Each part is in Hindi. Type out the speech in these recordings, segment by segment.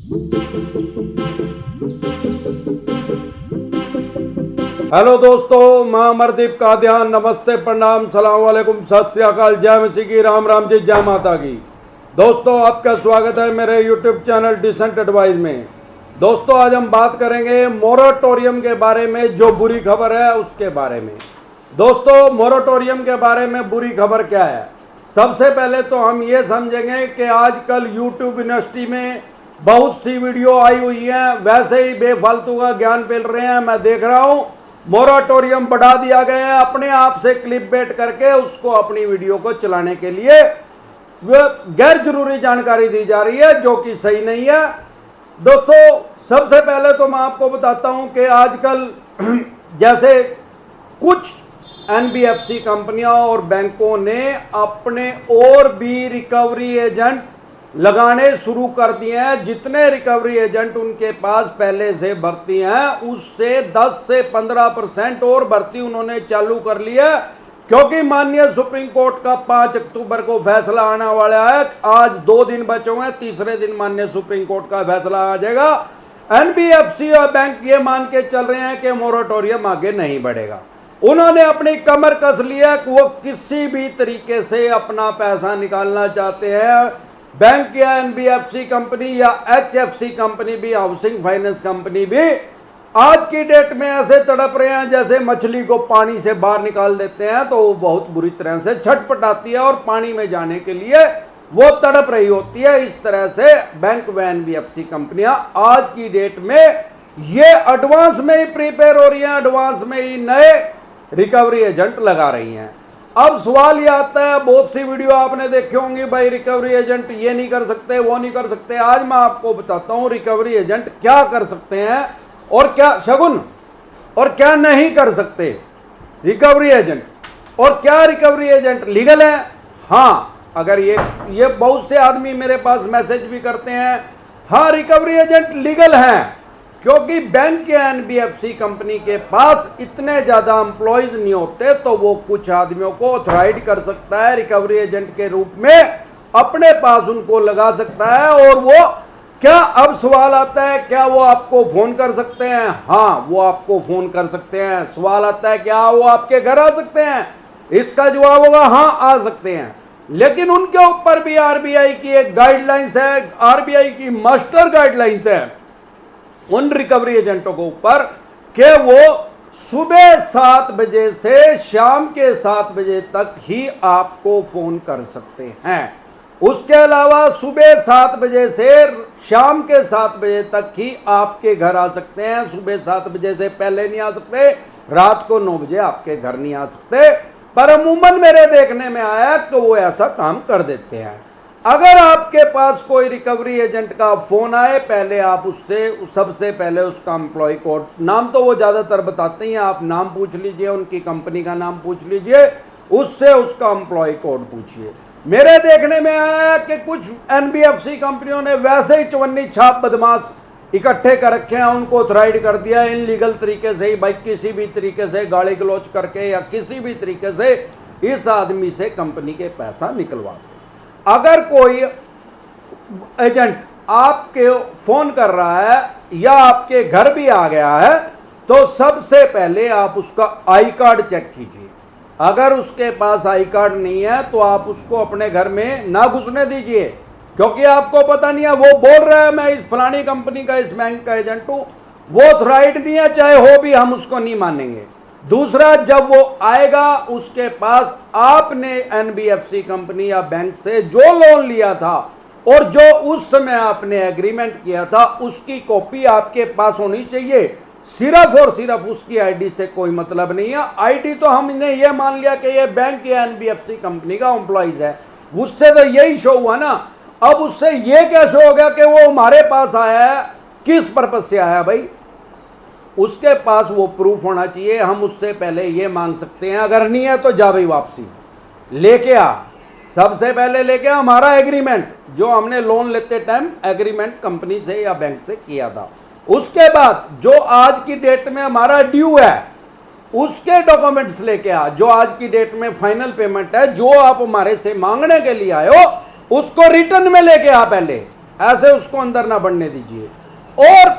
हेलो दोस्तों, मैं अमरदीप कादियान। नमस्ते, प्रणाम, सलाम वालेकुम, सत श्री अकाल, जय मसीह की, राम राम जी, जय माता की। दोस्तों, आपका स्वागत है मेरे यूट्यूब चैनल डिसेंट एडवाइस में। दोस्तों, आज हम बात करेंगे मोरेटोरियम के बारे में। जो बुरी खबर है उसके बारे में। दोस्तों, मोरेटोरियम के बारे में बुरी खबर क्या है? सबसे पहले तो हम ये समझेंगे कि आजकल यूट्यूब यूनिवर्सिटी में बहुत सी वीडियो आई हुई है, वैसे ही बेफालतू का ज्ञान फैल रहे हैं। मैं देख रहा हूँ मोरेटोरियम बढ़ा दिया गया है, अपने आप से क्लिप बेट करके उसको अपनी वीडियो को चलाने के लिए गैर जरूरी जानकारी दी जा रही है, जो कि सही नहीं है। दोस्तों, सबसे पहले तो मैं आपको बताता हूं कि आजकल जैसे कुछ एनबीएफसी कंपनियां और बैंकों ने अपने और भी रिकवरी एजेंट लगाने शुरू कर दिए हैं। जितने रिकवरी एजेंट उनके पास पहले से भर्ती हैं, उससे 10 से 15% और भर्ती उन्होंने चालू कर लिया, क्योंकि माननीय सुप्रीम कोर्ट का 5 अक्टूबर को फैसला आने वाला है। आज 2 दिन बचे हुए हैं, तीसरे दिन माननीय सुप्रीम कोर्ट का फैसला आ जाएगा। एनबीएफसी और बैंक ये मान के चल रहे हैं कि मोरेटोरियम आगे नहीं बढ़ेगा। उन्होंने अपनी कमर कस लिया कि वो किसी भी तरीके से अपना पैसा निकालना चाहते हैं। बैंक या एनबीएफसी कंपनी या एचएफसी कंपनी भी, हाउसिंग फाइनेंस कंपनी भी आज की डेट में ऐसे तड़प रहे हैं जैसे मछली को पानी से बाहर निकाल देते हैं तो वो बहुत बुरी तरह से छटपटाती है और पानी में जाने के लिए वो तड़प रही होती है। इस तरह से बैंक व एनबीएफसी कंपनियां आज की डेट में ये एडवांस में ही प्रिपेयर हो रही हैं, एडवांस में ही नए रिकवरी एजेंट लगा रही हैं। अब सवाल ये आता है, बहुत सी वीडियो आपने देखी होंगी, भाई रिकवरी एजेंट ये नहीं कर सकते, वो नहीं कर सकते। आज मैं आपको बताता हूं रिकवरी एजेंट क्या कर सकते हैं और क्या शगुन और क्या नहीं कर सकते रिकवरी एजेंट, और क्या रिकवरी एजेंट लीगल है। हाँ, अगर ये बहुत से आदमी मेरे पास मैसेज भी करते हैं, हाँ रिकवरी एजेंट लीगल हैं, क्योंकि बैंक या एनबीएफसी कंपनी के पास इतने ज्यादा एम्प्लॉयज नहीं होते, तो वो कुछ आदमियों को ऑथराइज कर सकता है रिकवरी एजेंट के रूप में, अपने पास उनको लगा सकता है। और वो क्या, अब सवाल आता है, क्या वो आपको फोन कर सकते हैं? हाँ, वो आपको फोन कर सकते हैं। सवाल आता है, क्या वो आपके घर आ सकते हैं? इसका जवाब होगा हाँ, आ सकते हैं। लेकिन उनके ऊपर भी आरबीआई की एक गाइडलाइंस है, आरबीआई की मास्टर गाइडलाइंस है उन रिकवरी एजेंटों के ऊपर कि वो सुबह 7 बजे से शाम के 7 बजे तक ही आपको फोन कर सकते हैं। उसके अलावा सुबह 7 बजे से शाम के 7 बजे तक ही आपके घर आ सकते हैं। सुबह 7 बजे से पहले नहीं आ सकते, रात को 9 बजे आपके घर नहीं आ सकते। पर अमूमन मेरे देखने में आया कि वो ऐसा काम कर देते हैं। अगर आपके पास कोई रिकवरी एजेंट का फोन आए, पहले आप उससे सबसे पहले उसका एम्प्लॉय कोड, नाम तो वो ज्यादातर बताते हैं, आप नाम पूछ लीजिए, उनकी कंपनी का नाम पूछ लीजिए, उससे उसका एम्प्लॉय कोड पूछिए। मेरे देखने में आया कि कुछ एनबीएफसी कंपनियों ने वैसे ही चवन्नी छाप बदमाश इकट्ठे कर रखे हैं, उनको ऑथराइज कर दिया इनलीगल तरीके से ही, भाई किसी भी तरीके से गाली गलौज करके या किसी भी तरीके से इस आदमी से कंपनी के पैसा निकलवा दो। अगर कोई एजेंट आपके फोन कर रहा है या आपके घर भी आ गया है, तो सबसे पहले आप उसका आई कार्ड चेक कीजिए। अगर उसके पास आई कार्ड नहीं है तो आप उसको अपने घर में ना घुसने दीजिए, क्योंकि आपको पता नहीं है, वो बोल रहा है मैं इस फलानी कंपनी का, इस बैंक का एजेंट हूं, वो ऑथराइज्ड नहीं है, चाहे हो भी, हम उसको नहीं मानेंगे। दूसरा, जब वो आएगा उसके पास आपने एनबीएफसी कंपनी या बैंक से जो लोन लिया था और जो उस समय आपने एग्रीमेंट किया था, उसकी कॉपी आपके पास होनी चाहिए। सिर्फ और सिर्फ उसकी आईडी से कोई मतलब नहीं है। आईडी तो हमने ये मान लिया कि ये बैंक या एनबीएफसी कंपनी का एम्प्लॉइज है, उससे तो यही शो हुआ ना। अब उससे ये कैसे हो गया कि वो हमारे पास आया है, किस पर्पज से आया? भाई उसके पास वो प्रूफ होना चाहिए। हम उससे पहले ये मांग सकते हैं, अगर नहीं है तो जा भाई वापसी लेके आ, सबसे पहले लेके आ हमारा एग्रीमेंट, जो हमने लोन लेते टाइम एग्रीमेंट कंपनी से या बैंक से किया था। उसके बाद जो आज की डेट में हमारा ड्यू है उसके डॉक्यूमेंट्स लेके आ, जो आज की डेट में फाइनल पेमेंट है, जो आप हमारे से मांगने के लिए आए हो उसको रिटर्न में लेके आ पहले। ऐसे उसको अंदर ना बढ़ने दीजिए। और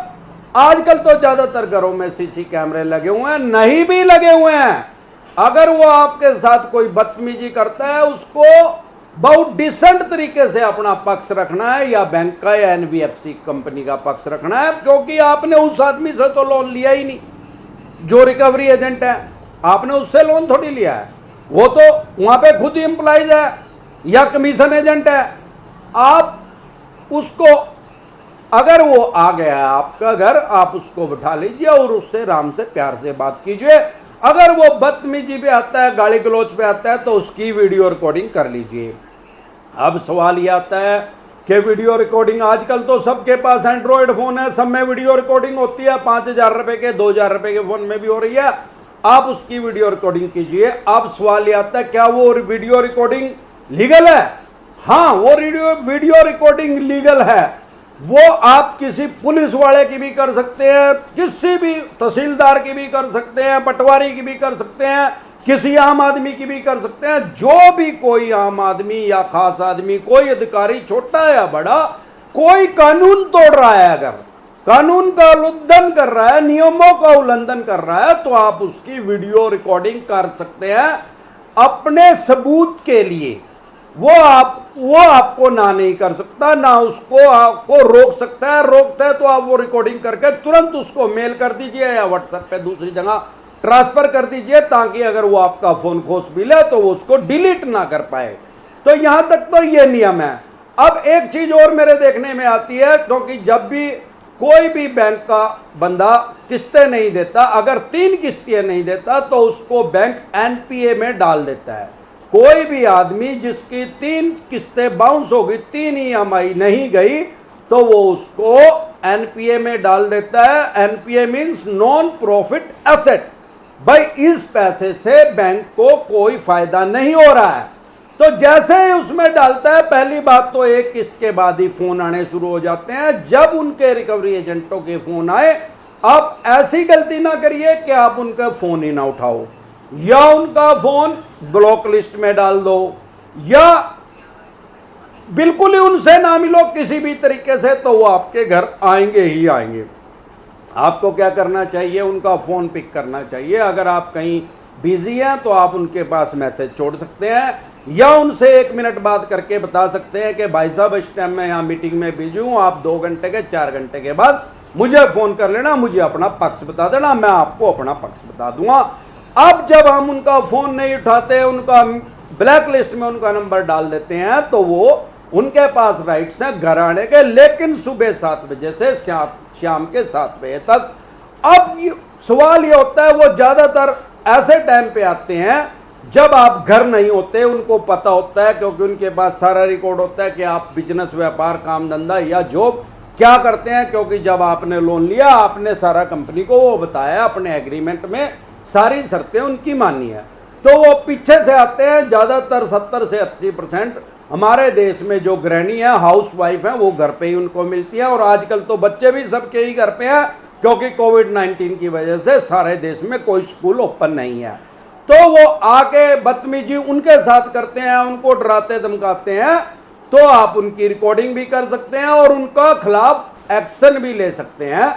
आजकल तो ज्यादातर घरों में सीसी कैमरे लगे हुए हैं, नहीं भी लगे हुए हैं, अगर वो आपके साथ कोई बदतमीजी करता है उसको बहुत डिसेंट तरीके से अपना पक्ष रखना है, या बैंक का या एनबीएफसी कंपनी का पक्ष रखना है, क्योंकि आपने उस आदमी से तो लोन लिया ही नहीं जो रिकवरी एजेंट है, आपने उससे लोन थोड़ी लिया है, वो तो वहां पे खुद एम्प्लॉइज है या कमीशन एजेंट है। आप उसको, अगर वो आ गया है आपका घर, आप उसको बिठा लीजिए और उससे आराम से प्यार से बात कीजिए। अगर वो बदतमीजी पे आता है, गाली गलौज पे आता है, तो उसकी वीडियो रिकॉर्डिंग कर लीजिए। अब सवाल ये आता है कि वीडियो रिकॉर्डिंग, आजकल तो सबके पास एंड्रॉयड फोन है, सब में वीडियो रिकॉर्डिंग होती है, 5,000 रुपए के 2,000 रुपए के फोन में भी हो रही है, आप उसकी वीडियो रिकॉर्डिंग कीजिए। अब सवाल ये आता है क्या वो वीडियो रिकॉर्डिंग लीगल है? हाँ, वो वीडियो रिकॉर्डिंग लीगल है। वो आप किसी पुलिस वाले की भी कर सकते हैं, किसी भी तहसीलदार की भी कर सकते हैं, पटवारी की भी कर सकते हैं, किसी आम आदमी की भी कर सकते हैं। जो भी कोई आम आदमी या खास आदमी, कोई अधिकारी छोटा या बड़ा, कोई कानून तोड़ रहा है, अगर कानून का उल्लंघन कर रहा है, नियमों का उल्लंघन कर रहा है, तो आप उसकी वीडियो रिकॉर्डिंग कर सकते हैं अपने सबूत के लिए। वो आपको ना नहीं कर सकता, ना उसको आपको रोक सकता है। रोकता है तो आप वो रिकॉर्डिंग करके तुरंत उसको मेल कर दीजिए या व्हाट्सएप पे दूसरी जगह ट्रांसफर कर दीजिए, ताकि अगर वो आपका फोन खोस भी ले तो वो उसको डिलीट ना कर पाए। तो यहां तक तो ये नियम है। अब एक चीज और मेरे देखने में आती है, क्योंकि जब भी कोई भी बैंक का बंदा किस्तें नहीं देता, अगर 3 किस्तें नहीं देता तो उसको बैंक एनपीए में डाल देता है। कोई भी आदमी जिसकी 3 किस्तें बाउंस हो गई, 3 ईएमआई नहीं गई, तो वो उसको एनपीए में डाल देता है। NPA means non profit asset. भाई इस पैसे से बैंक को कोई फायदा नहीं हो रहा है, तो जैसे ही उसमें डालता है, पहली बात तो एक किस्त के बाद ही फोन आने शुरू हो जाते हैं। जब उनके रिकवरी एजेंटों के फोन आए, आप ऐसी गलती ना करिए कि आप उनका फोन ही ना उठाओ, या उनका फोन ब्लॉक लिस्ट में डाल दो, या बिल्कुल ही उनसे ना मिलो किसी भी तरीके से, तो वो आपके घर आएंगे ही आएंगे। आपको क्या करना चाहिए? उनका फोन पिक करना चाहिए। अगर आप कहीं बिजी हैं तो आप उनके पास मैसेज छोड़ सकते हैं, या उनसे 1 मिनट बात करके बता सकते हैं कि भाई साहब इस टाइम मैं यहाँ मीटिंग में बिजी हूँ, आप 2 घंटे के 4 घंटे के बाद मुझे फोन कर लेना, मुझे अपना पक्ष बता देना, मैं आपको अपना पक्ष बता दूंगा। अब जब हम उनका फोन नहीं उठाते, उनका ब्लैक लिस्ट में उनका नंबर डाल देते हैं, तो वो उनके पास राइट्स हैं घर आने के, लेकिन सुबह 7 बजे से शाम के 7 बजे तक। अब सवाल ये होता है, वो ज्यादातर ऐसे टाइम पे आते हैं जब आप घर नहीं होते। उनको पता होता है, क्योंकि उनके पास सारा रिकॉर्ड होता है कि आप बिजनेस, व्यापार, काम धंधा या जॉब क्या करते हैं, क्योंकि जब आपने लोन लिया आपने सारा कंपनी को वो बताया, अपने एग्रीमेंट में सारी शर्तें उनकी मानी है, तो वो पीछे से आते हैं। ज्यादातर 70 से 80% हमारे देश में जो गृहिणी है, हाउस वाइफ है, वो घर पे ही उनको मिलती है। और आजकल तो बच्चे भी सबके ही घर पे हैं, क्योंकि कोविड-19 की वजह से सारे देश में कोई स्कूल ओपन नहीं है। तो वो आके बदतमीजी उनके साथ करते हैं, उनको डराते धमकाते हैं, तो आप उनकी रिकॉर्डिंग भी कर सकते हैं और उनका खिलाफ एक्शन भी ले सकते हैं।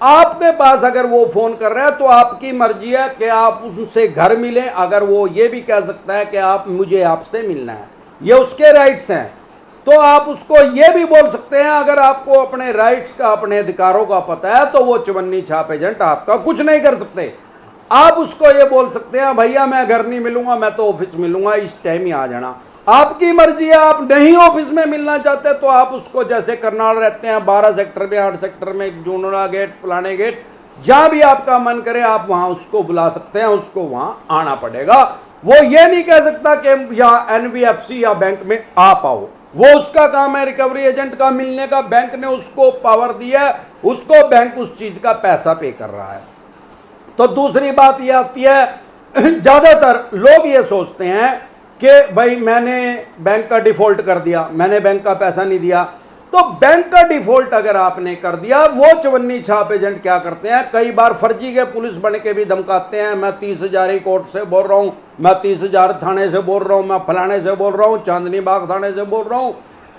आपके पास अगर वो फोन कर रहे हैं तो आपकी मर्जी है कि आप उनसे घर मिलें। अगर वो ये भी कह सकता है कि आप मुझे आपसे मिलना है, ये उसके राइट्स हैं, तो आप उसको ये भी बोल सकते हैं। अगर आपको अपने राइट्स का, अपने अधिकारों का पता है, तो वो चवन्नी छाप एजेंट आपका कुछ नहीं कर सकते। आप उसको ये बोल सकते हैं, भैया मैं घर नहीं मिलूंगा, मैं तो ऑफिस मिलूंगा, इस टाइम ही आ जाना। आपकी मर्जी है। आप नहीं ऑफिस में मिलना चाहते तो आप उसको, जैसे करनाल रहते हैं 12 सेक्टर में, 8 सेक्टर में, जूनरा गेट, फलाने गेट, जहां भी आपका मन करे आप वहां उसको बुला सकते हैं, उसको वहां आना पड़ेगा। वो ये नहीं कह सकता कि या एनबीएफसी या बैंक में आप आओ, वो उसका काम है रिकवरी एजेंट का मिलने का। बैंक ने उसको पावर दिया है, उसको बैंक उस चीज का पैसा पे कर रहा है। तो दूसरी बात ये आती है, ज्यादातर लोग ये सोचते हैं कि भाई मैंने बैंक का डिफॉल्ट कर दिया, मैंने बैंक का पैसा नहीं दिया। तो बैंक का डिफॉल्ट अगर आपने कर दिया, वो चवन्नी छाप एजेंट क्या करते हैं, कई बार फर्जी के पुलिस बन के भी धमकाते हैं। मैं 30,000 ही कोर्ट से बोल रहा हूं, मैं 30,000 थाने से बोल रहा हूं, मैं फलाने से बोल रहा हूं, चांदनी बाग थाने से बोल रहा हूं।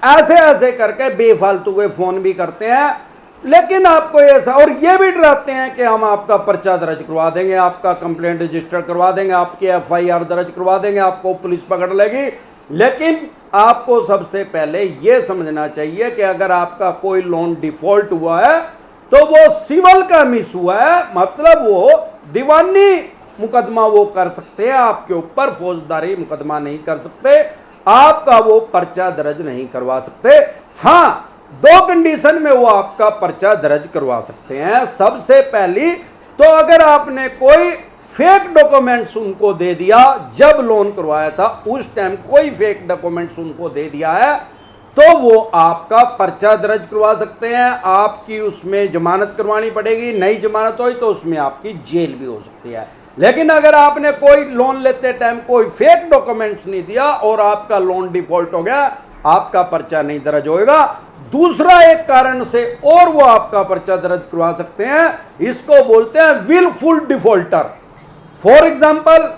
ऐसे ऐसे करके बेफालतू के फोन भी करते हैं। लेकिन आपको ऐसा, और ये भी डराते हैं कि हम आपका पर्चा दर्ज करवा देंगे, आपका कंप्लेंट रजिस्टर करवा देंगे, आपकी एफआईआर दर्ज करवा देंगे, आपको पुलिस पकड़ लेगी। लेकिन आपको सबसे पहले यह समझना चाहिए कि अगर आपका कोई लोन डिफॉल्ट हुआ है तो वो सिविल का मिस हुआ है, मतलब वो दीवानी मुकदमा वो कर सकते हैं आपके ऊपर, फौजदारी मुकदमा नहीं कर सकते, आपका वो पर्चा दर्ज नहीं करवा सकते। हाँ, 2 कंडीशन में वो आपका पर्चा दर्ज करवा सकते हैं। सबसे पहली तो अगर आपने कोई फेक डॉक्यूमेंट्स उनको दे दिया, जब लोन करवाया था उस टाइम कोई फेक डॉक्यूमेंट्स उनको दे दिया है, तो वो आपका पर्चा दर्ज करवा सकते हैं। आपकी उसमें जमानत करवानी पड़ेगी, नई जमानत हुई तो उसमें आपकी जेल भी हो सकती है। लेकिन अगर आपने कोई लोन लेते टाइम कोई फेक डॉक्यूमेंट्स नहीं दिया और आपका लोन डिफॉल्ट हो गया, आपका पर्चा नहीं दर्ज होएगा। दूसरा एक कारण से और वो आपका पर्चा दर्ज करवा सकते हैं, इसको बोलते हैं wilful defaulter. For example,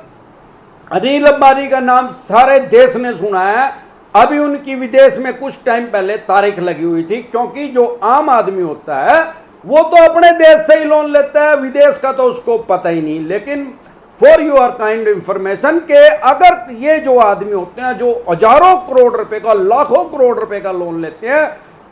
Anil Ambani का नाम सारे देश ने सुना है। अभी उनकी विदेश में कुछ टाइम पहले तारीख लगी हुई थी, क्योंकि जो आम आदमी होता है वो तो अपने देश से ही लोन लेता है, विदेश का तो उसको पता ही नहीं। लेकिन फॉर यूर काइंड इंफॉर्मेशन के अगर ये जो आदमी होते हैं जो हजारों करोड़ रुपए का, लाखों करोड़ रुपए का लोन लेते हैं,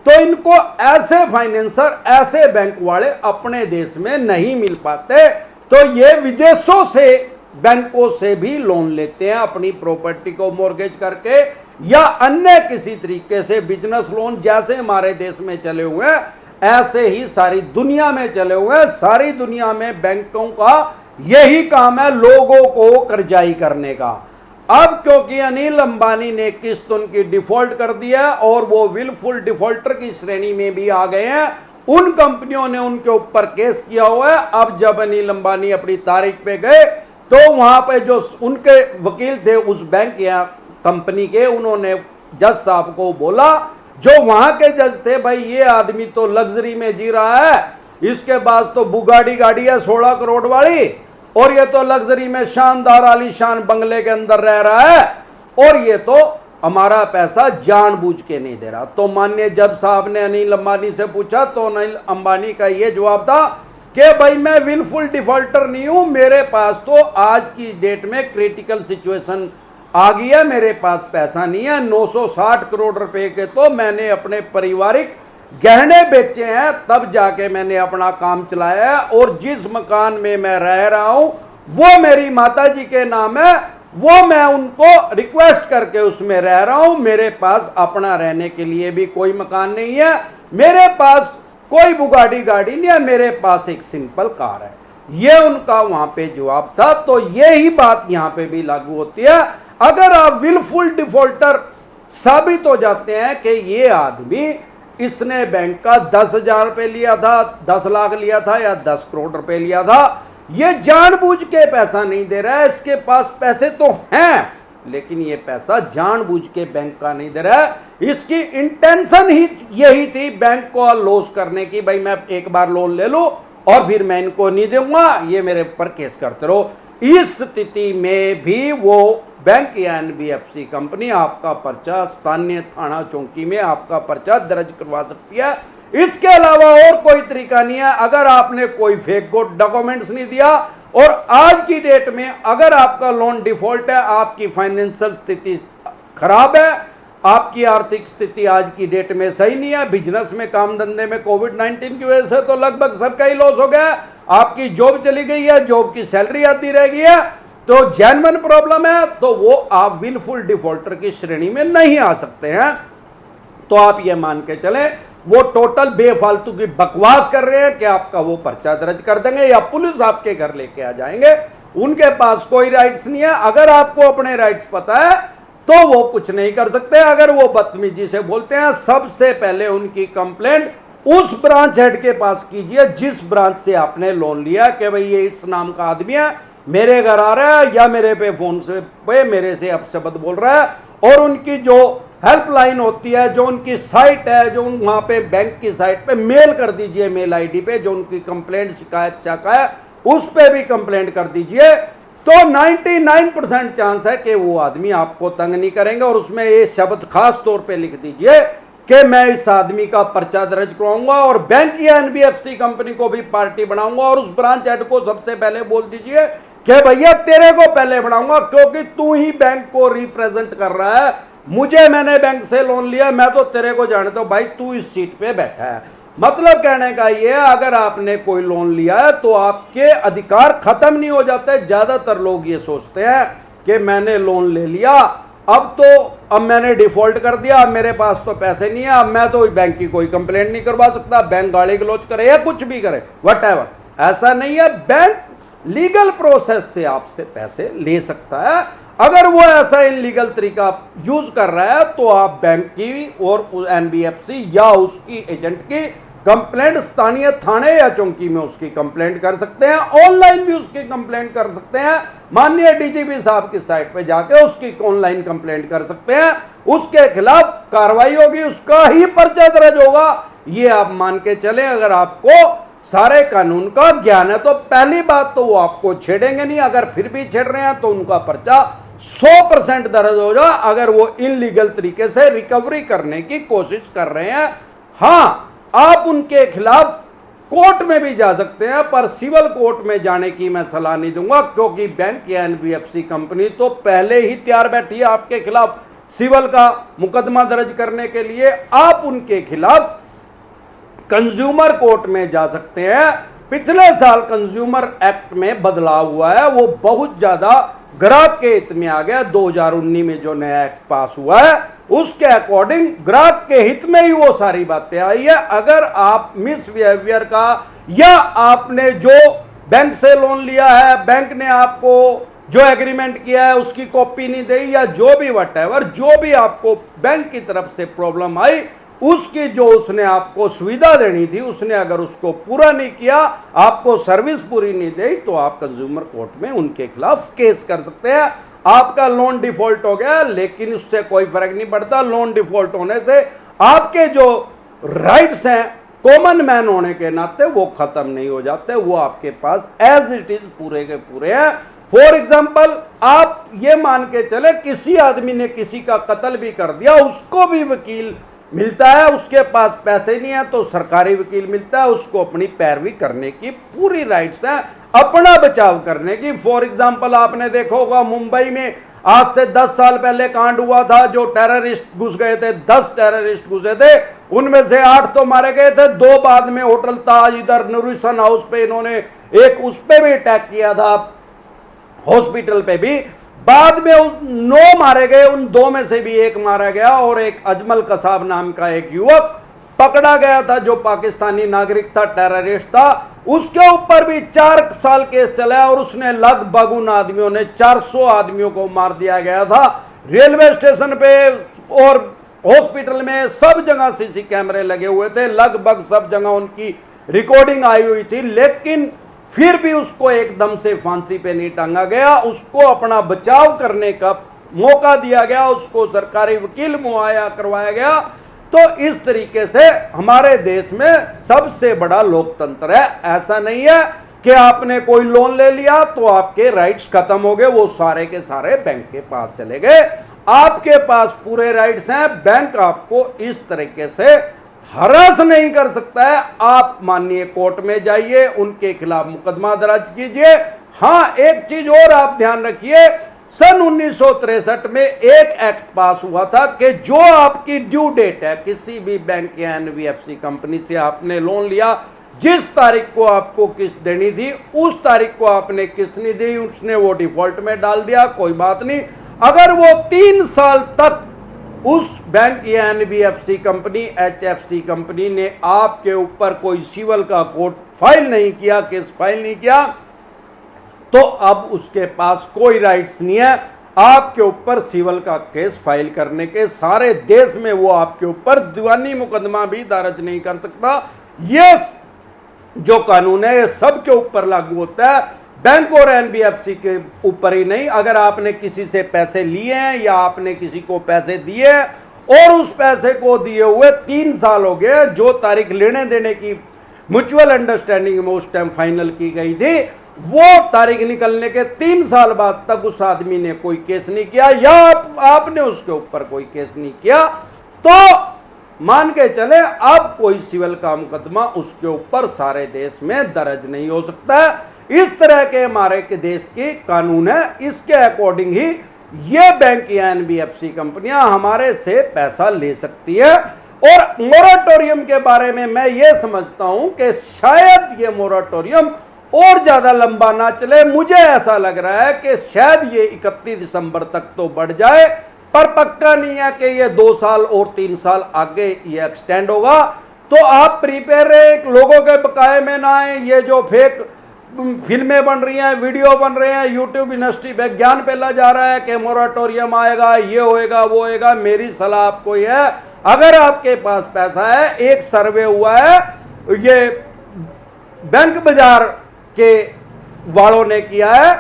तो इनको ऐसे फाइनेंसर, ऐसे बैंक वाले अपने देश में नहीं मिल पाते, तो ये विदेशों से, बैंकों से भी लोन लेते हैं अपनी प्रॉपर्टी को मॉर्गेज करके या अन्य किसी तरीके से। बिजनेस लोन जैसे हमारे देश में चले हुए हैं ऐसे ही सारी दुनिया में चले हुए हैं। सारी दुनिया में बैंकों का यही काम है, लोगों को कर्जाई करने का। अब क्योंकि अनिल अंबानी ने किस्त उनकी डिफॉल्ट कर दिया और वो विलफुल डिफॉल्टर की श्रेणी में भी आ गए हैं, उन कंपनियों ने उनके ऊपर केस किया हुआ है। अब जब अनिल अंबानी अपनी तारीख पे गए तो वहां पे जो उनके वकील थे उस बैंक या कंपनी के, उन्होंने जज साहब को बोला, जो वहां के जज थे, भाई ये आदमी तो लग्जरी में जी रहा है, इसके पास तो बुगाड़ी गाड़ी है 16 करोड़ वाली, और ये तो लग्जरी में शानदार आलीशान बंगले के अंदर रह रहा है, और ये तो हमारा पैसा जानबूझ के नहीं दे रहा। तो माननीय जज साहब ने अनिल अंबानी से पूछा, तो अनिल अंबानी का ये जवाब था कि भाई मैं विलफुल डिफॉल्टर नहीं हूं, मेरे पास तो आज की डेट में क्रिटिकल सिचुएशन आ गई है, मेरे पास पैसा नहीं है। 960 करोड़ रुपए के तो मैंने अपने पारिवारिक गहने बेचे हैं, तब जाके मैंने अपना काम चलाया है, और जिस मकान में मैं रह रहा हूं वो मेरी माताजी के नाम है, वो मैं उनको रिक्वेस्ट करके उसमें रह रहा हूं। मेरे पास अपना रहने के लिए भी कोई मकान नहीं है, मेरे पास कोई बुगाड़ी गाड़ी नहीं है, मेरे पास एक सिंपल कार है। ये उनका वहां पे जवाब था। तो यही बात यहां पे भी लागू होती है। अगर आप विलफुल डिफॉल्टर साबित हो जाते हैं कि ये आदमी, इसने बैंक का 10,000 रुपए लिया था, 10 लाख लिया था या 10 करोड़ रुपए लिया था, ये जानबूझ के पैसा नहीं दे रहा है, इसके पास पैसे तो हैं लेकिन ये पैसा जानबूझ के बैंक का नहीं दे रहा है। इसकी इंटेंशन ही यही थी बैंक को लॉस करने की, भाई मैं एक बार लोन ले लूं और फिर मैं इनको नहीं दूंगा, ये मेरे ऊपर केस करते रहो। इस स्थिति में भी वो बैंक या एनबीएफसी कंपनी आपका पर्चा स्थानीय थाना चौकी में आपका पर्चा दर्ज करवा सकती है। इसके अलावा और कोई तरीका नहीं है। अगर आपने कोई फेक डॉक्यूमेंट्स नहीं दिया और आज की डेट में अगर आपका लोन डिफॉल्ट है, आपकी फाइनेंशियल स्थिति खराब है, आपकी आर्थिक स्थिति आज की डेट में सही नहीं है, बिजनेस में, काम धंधे में कोविड-19 की वजह से तो लगभग सबका ही लॉस हो गया, आपकी जॉब चली गई है, जॉब की सैलरी आती रह गई है, तो जेन्युइन प्रॉब्लम है, तो वो आप विलफुल डिफॉल्टर की श्रेणी में नहीं आ सकते हैं। तो आप ये मान के चले वो टोटल बेफालतू की बकवास कर रहे हैं कि आपका वो पर्चा दर्ज कर देंगे या पुलिस आपके घर लेके आ जाएंगे। उनके पास कोई राइट्स नहीं है। अगर आपको अपने राइट्स पता है तो वो कुछ नहीं कर सकते। अगर वो बदतमीजी से बोलते हैं, सबसे पहले उनकी कंप्लेंट उस ब्रांच हेड के पास कीजिए जिस ब्रांच से आपने लोन लिया, कि भाई ये इस नाम का आदमी है, मेरे घर आ रहा है या मेरे पे फोन से पे मेरे से अपशब्द बोल रहा है, और उनकी जो हेल्पलाइन होती है, जो उनकी साइट है, जो वहां पे बैंक की साइट पे मेल कर दीजिए, मेल आईडी पे जो उनकी कंप्लेंट शिकायत शाखा है उस पे भी कंप्लेंट कर दीजिए। तो 99% चांस है कि वो आदमी आपको तंग नहीं करेंगे। और उसमें ये शब्द खास तौर पे लिख दीजिए कि मैं इस आदमी का पर्चा दर्ज कराऊंगा और बैंक या एनबीएफसी कंपनी को भी पार्टी बनाऊंगा और उस ब्रांच हेड को सबसे पहले बोल दीजिए कि भैया तेरे को पहले बनाऊंगा, क्योंकि तू ही बैंक को रिप्रेजेंट कर रहा है। मैंने बैंक से लोन लिया, मैं तो तेरे को जानता हूं भाई, तू इस सीट पे बैठा है। मतलब कहने का ये, अगर आपने कोई लोन लिया है तो आपके अधिकार खत्म नहीं हो जाते। ज्यादातर लोग ये सोचते हैं कि मैंने लोन ले लिया, अब मैंने डिफॉल्ट कर दिया, अब मेरे पास तो पैसे नहीं है, अब मैं तो बैंक की कोई कंप्लेंट नहीं करवा सकता, बैंक गाली गलौज करे या कुछ भी करे, व्हाटएवर। ऐसा नहीं है, बैंक लीगल प्रोसेस से आपसे पैसे ले सकता है। अगर वो ऐसा इनलीगल तरीका यूज कर रहा है तो आप बैंक की और एनबीएफसी या उसकी एजेंट की कंप्लेंट स्थानीय थाने या चौकी में उसकी कंप्लेंट कर सकते हैं। ऑनलाइन भी उसकी कंप्लेंट कर सकते हैं, माननीय डीजीपी साहब की साइट पे जाके उसकी ऑनलाइन कंप्लेंट कर सकते हैं। उसके खिलाफ कार्रवाई होगी, उसका ही पर्चा दर्ज होगा। ये आप मान के चले। अगर आपको सारे कानून का ज्ञान है तो पहली बात तो वो आपको छेड़ेंगे नहीं। अगर फिर भी छेड़ रहे हैं तो उनका पर्चा 100% दर्ज हो जाए, अगर वो इनलीगल तरीके से रिकवरी करने की कोशिश कर रहे हैं। हाँ, आप उनके खिलाफ कोर्ट में भी जा सकते हैं, पर सिविल कोर्ट में जाने की मैं सलाह नहीं दूंगा, क्योंकि बैंक या एनबीएफसी कंपनी तो पहले ही तैयार बैठी है आपके खिलाफ सिविल का मुकदमा दर्ज करने के लिए। आप उनके खिलाफ कंज्यूमर कोर्ट में जा सकते हैं। पिछले साल कंज्यूमर एक्ट में बदलाव हुआ है, वो बहुत ज्यादा ग्राहक के हित में आ गया। 2019 में जो नया एक्ट पास हुआ है उसके अकॉर्डिंग ग्राहक के हित में ही वो सारी बातें आई है। अगर आप मिस बिहेवियर का, या आपने जो बैंक से लोन लिया है, बैंक ने आपको जो एग्रीमेंट किया है उसकी कॉपी नहीं दी, या जो भी व्हाटएवर, जो भी आपको बैंक की तरफ से प्रॉब्लम आई, उसकी जो उसने आपको सुविधा देनी थी उसने अगर उसको पूरा नहीं किया, आपको सर्विस पूरी नहीं दी, तो आप कंज्यूमर कोर्ट में उनके खिलाफ केस कर सकते हैं। आपका लोन डिफॉल्ट हो गया, लेकिन उससे कोई फर्क नहीं पड़ता। लोन डिफॉल्ट होने से आपके जो राइट्स हैं कॉमन मैन होने के नाते वो खत्म नहीं हो जाते, वो आपके पास एज इट इज पूरे के पूरे हैं। फॉर एग्जाम्पल, आप ये मान के चले किसी आदमी ने किसी का कत्ल भी कर दिया, उसको भी वकील मिलता है। उसके पास पैसे नहीं है तो सरकारी वकील मिलता है, उसको अपनी पैरवी करने की पूरी राइट्स है, अपना बचाव करने की। फॉर एग्जाम्पल, आपने देखा होगा मुंबई में आज से 10 साल पहले कांड हुआ था, जो टेररिस्ट घुस गए थे, 10 टेररिस्ट घुसे थे, उनमें से 8 तो मारे गए थे, 2 बाद में होटल था इधर नूरिसन हाउस पे, इन्होंने एक उस पे भी अटैक किया था, हॉस्पिटल पे भी। बाद में 9 मारे गए, उन 2 में से भी 1 मारा गया, और एक अजमल कसाब नाम का एक युवक पकड़ा गया था जो पाकिस्तानी नागरिक था, टेररिस्ट था। उसके ऊपर भी 4 साल केस चला और उसने लगभग उन आदमियों ने 400 आदमियों को मार दिया गया था। रेलवे स्टेशन पे और हॉस्पिटल में सब जगह सीसी कैमरे लगे हुए थे, लगभग सब जगह उनकी रिकॉर्डिंग आई हुई थी, लेकिन फिर भी उसको एकदम से फांसी पे नहीं टांगा गया। उसको अपना बचाव करने का मौका दिया गया, उसको सरकारी वकील मुहैया करवाया गया। तो इस तरीके से हमारे देश में सबसे बड़ा लोकतंत्र है। ऐसा नहीं है कि आपने कोई लोन ले लिया तो आपके राइट्स खत्म हो गए, वो सारे के सारे बैंक के पास चले गए। आपके पास पूरे राइट्स हैं, बैंक आपको इस तरीके से हरास नहीं कर सकता है। आप माननीय कोर्ट में जाइए, उनके खिलाफ मुकदमा दर्ज कीजिए। हाँ, एक चीज और आप ध्यान रखिए, सन 1963 में एक एक्ट पास हुआ था कि जो आपकी ड्यू डेट है, किसी भी बैंक या एनबीएफसी कंपनी से आपने लोन लिया, जिस तारीख को आपको किस्त देनी थी उस तारीख को आपने किस्त नहीं दी, उसने वो डिफॉल्ट में डाल दिया, कोई बात नहीं। अगर वो 3 साल तक उस बैंक या एनबीएफसी कंपनी, एचएफसी कंपनी ने आपके ऊपर कोई सिविल का कोर्ट फाइल नहीं किया, केस फाइल नहीं किया, तो अब उसके पास कोई राइट्स नहीं है आपके ऊपर सिविल का केस फाइल करने के। सारे देश में वो आपके ऊपर दीवानी मुकदमा भी दर्ज नहीं कर सकता। ये जो कानून है ये सबके ऊपर लागू होता है, बैंक और एनबीएफसी के ऊपर ही नहीं। अगर आपने किसी से पैसे लिए हैं या आपने किसी को पैसे दिए और उस पैसे को दिए हुए 3 साल हो गए, जो तारीख लेने देने की म्यूचुअल अंडरस्टैंडिंग में उस टाइम फाइनल की गई थी, वो तारीख निकलने के 3 साल बाद तक उस आदमी ने कोई केस नहीं किया या आपने उसके ऊपर कोई केस नहीं किया, तो मान के चले अब कोई सिविल का मुकदमा उसके ऊपर सारे देश में दर्ज नहीं हो सकता है। इस तरह के हमारे के देश की कानून है, इसके अकॉर्डिंग ही ये बैंक या एनबीएफसी कंपनियां हमारे से पैसा ले सकती है। और मोराटोरियम के बारे में मैं ये समझता हूं कि शायद ये मोराटोरियम और ज्यादा लंबा ना चले। मुझे ऐसा लग रहा है कि शायद ये 31 दिसंबर तक तो बढ़ जाए, पर पक्का नहीं है कि ये 2 साल और 3 साल आगे ये एक्सटेंड होगा। तो आप प्रिपेयर रहे, लोगों के बकाये में ना आए। ये जो फेक फिल्में बन रही हैं, वीडियो बन रहे हैं, यूट्यूब इंडस्ट्री पे ज्ञान फैला जा रहा है कि मोराटोरियम आएगा, ये होएगा वो होएगा। मेरी सलाह आपको यह है, अगर आपके पास पैसा है, एक सर्वे हुआ है ये बैंक बाजार के वालों ने किया है,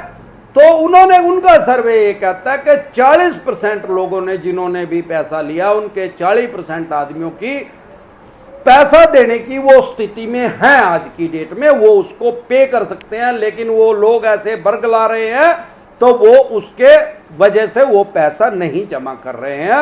तो उन्होंने उनका सर्वे ये कहता है कि 40% लोगों ने जिन्होंने भी पैसा लिया उनके 40% आदमियों की पैसा देने की वो स्थिति में है आज की डेट में, वो उसको पे कर सकते हैं। लेकिन वो लोग ऐसे बरगला रहे हैं तो वो उसके वजह से वो पैसा नहीं जमा कर रहे हैं,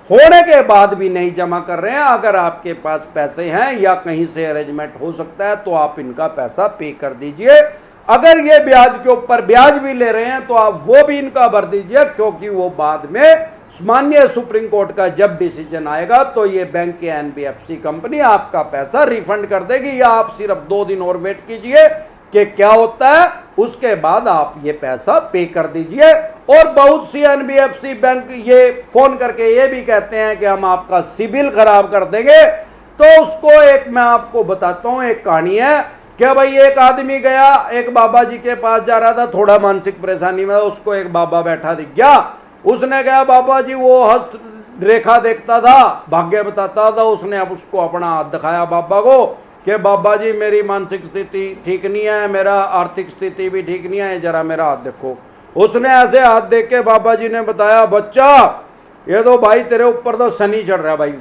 होने के बाद भी नहीं जमा कर रहे हैं। अगर आपके पास पैसे हैं या कहीं से अरेंजमेंट हो सकता है तो आप इनका पैसा पे कर दीजिए। अगर ये ब्याज के ऊपर ब्याज भी ले रहे हैं तो आप वो भी इनका भर दीजिए, क्योंकि वो बाद में माननीय सुप्रीम कोर्ट का जब डिसीजन आएगा तो ये बैंक या एनबीएफसी कंपनी आपका पैसा रिफंड कर देगी। या आप सिर्फ 2 दिन और वेट कीजिए कि क्या होता है, उसके बाद आप ये पैसा पे कर दीजिए। और बहुत सी एनबीएफसी बैंक ये फोन करके ये भी कहते हैं कि हम आपका सिबिल खराब कर देंगे। तो उसको एक मैं आपको बताता हूं, एक कहानी है कि भाई एक आदमी गया, एक बाबा जी के पास जा रहा था, थोड़ा मानसिक परेशानी में, उसको एक बाबा बैठा दिख गया। उसने कहा बाबा जी, वो हस्त रेखा देखता था, भाग्य बताता था। उसने अब उसको अपना हाथ दिखाया बाबा को कि बाबा जी मेरी मानसिक स्थिति ठीक नहीं है, मेरा आर्थिक स्थिति भी ठीक नहीं है, जरा मेरा हाथ देखो। उसने ऐसे हाथ देख के बाबा जी ने बताया, बच्चा ये तो भाई तेरे ऊपर तो शनि चढ़ रहा है भाई।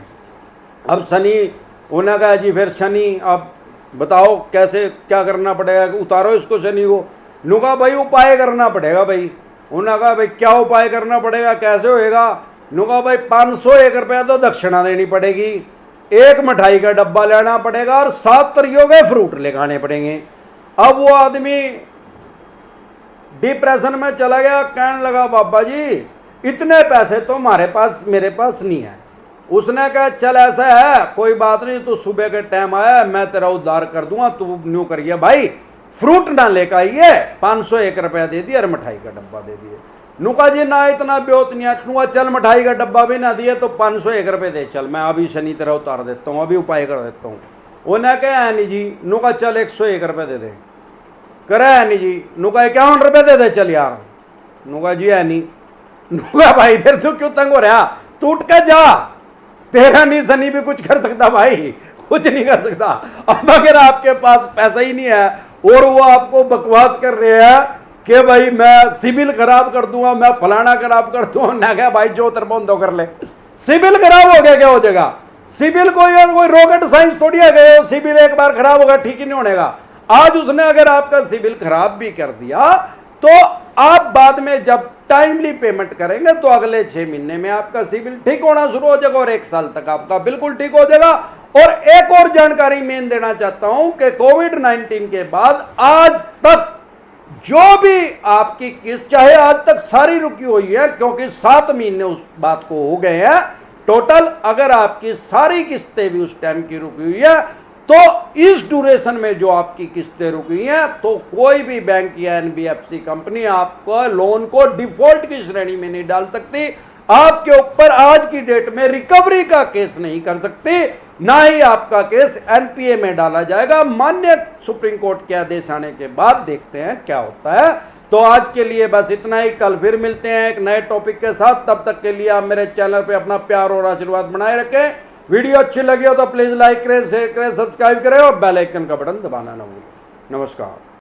अब शनि, उन्होंने कहा जी फिर शनि, अब बताओ कैसे क्या करना पड़ेगा, उतारो इसको शनि को। नुका भाई उपाय करना पड़ेगा भाई। उन्होंने कहा भाई क्या उपाय करना पड़ेगा, कैसे होएगा? नुका भाई 501 रुपया तो दक्षिणा देनी पड़ेगी, 1 मिठाई का डब्बा लेना पड़ेगा और 7 तरियों के फ्रूट लेके आने पड़ेंगे। अब वो आदमी डिप्रेशन में चला गया, कहने लगा बाबा जी इतने पैसे तो मेरे पास नहीं है। उसने कहा चल ऐसा है, कोई बात नहीं, तू सुबह के टाइम आया, मैं तेरा उद्धार कर दूंगा, तू न्यू करिए भाई, फ्रूट ना लेकर आइए, 501 रुपया दे दिया और मिठाई का डब्बा दे दिए। नुका जी ना इतना ब्योत नहीं है, चल मिठाई का डब्बा भी ना दिए तो 501 रुपये दे, चल मैं अभी शनि तेरा उतार देता हूँ, अभी उपाय कर देता हूँ। उन्हें कहा है नहीं जी। नुका चल 101 रुपये दे दे, करे है नहीं जी। नुका 51 रुपये दे दे चल यार। नुका जी है नहीं। नुका भाई फिर तू क्यों तंग हो रहा, तू उठ के जा, तेरा नहीं शनि भी कुछ कर सकता भाई, कुछ नहीं कर सकता। अब अगर आपके पास पैसा ही नहीं है और वो आपको बकवास कर रहे हैं कि भाई मैं सिबिल खराब कर दूंगा, मैं फलाना खराब कर दूंगा, ना क्या भाई जो तरबंद कर ले, सिबिल खराब हो गया क्या हो जाएगा? सिबिल कोई रॉकेट साइंस थोड़ी है गए, सिबिल एक बार खराब होगा ठीक ही नहीं होनेगा। आज उसने अगर आपका सिबिल खराब भी कर दिया तो आप बाद में जब टाइमली पेमेंट करेंगे तो अगले 6 महीने में आपका सिबिल ठीक होना शुरू हो जाएगा और 1 साल तक आपका बिल्कुल ठीक हो जाएगा। और एक और जानकारी मैं देना चाहता हूं कि कोविड-19 के बाद आज तक जो भी आपकी किस्त, चाहे आज तक सारी रुकी हुई है, क्योंकि 7 महीने उस बात को हो गए हैं टोटल, अगर आपकी सारी किस्तें भी उस टाइम की रुकी हुई है तो इस ड्यूरेशन में जो आपकी किस्तें रुकी हैं तो कोई भी बैंक या एनबीएफसी कंपनी आपको लोन को डिफॉल्ट की श्रेणी में नहीं डाल सकती, आपके ऊपर आज की डेट में रिकवरी का केस नहीं कर सकती, ना ही आपका केस एनपीए में डाला जाएगा। माननीय सुप्रीम कोर्ट के आदेश आने के बाद देखते हैं क्या होता है। तो आज के लिए बस इतना ही, कल फिर मिलते हैं एक नए टॉपिक के साथ। तब तक के लिए आप मेरे चैनल पे अपना प्यार और आशीर्वाद बनाए रखें। वीडियो अच्छी लगी हो तो प्लीज लाइक करें, शेयर करें, सब्सक्राइब करें और बेल आइकन का बटन दबाना ना भूलें। नमस्कार।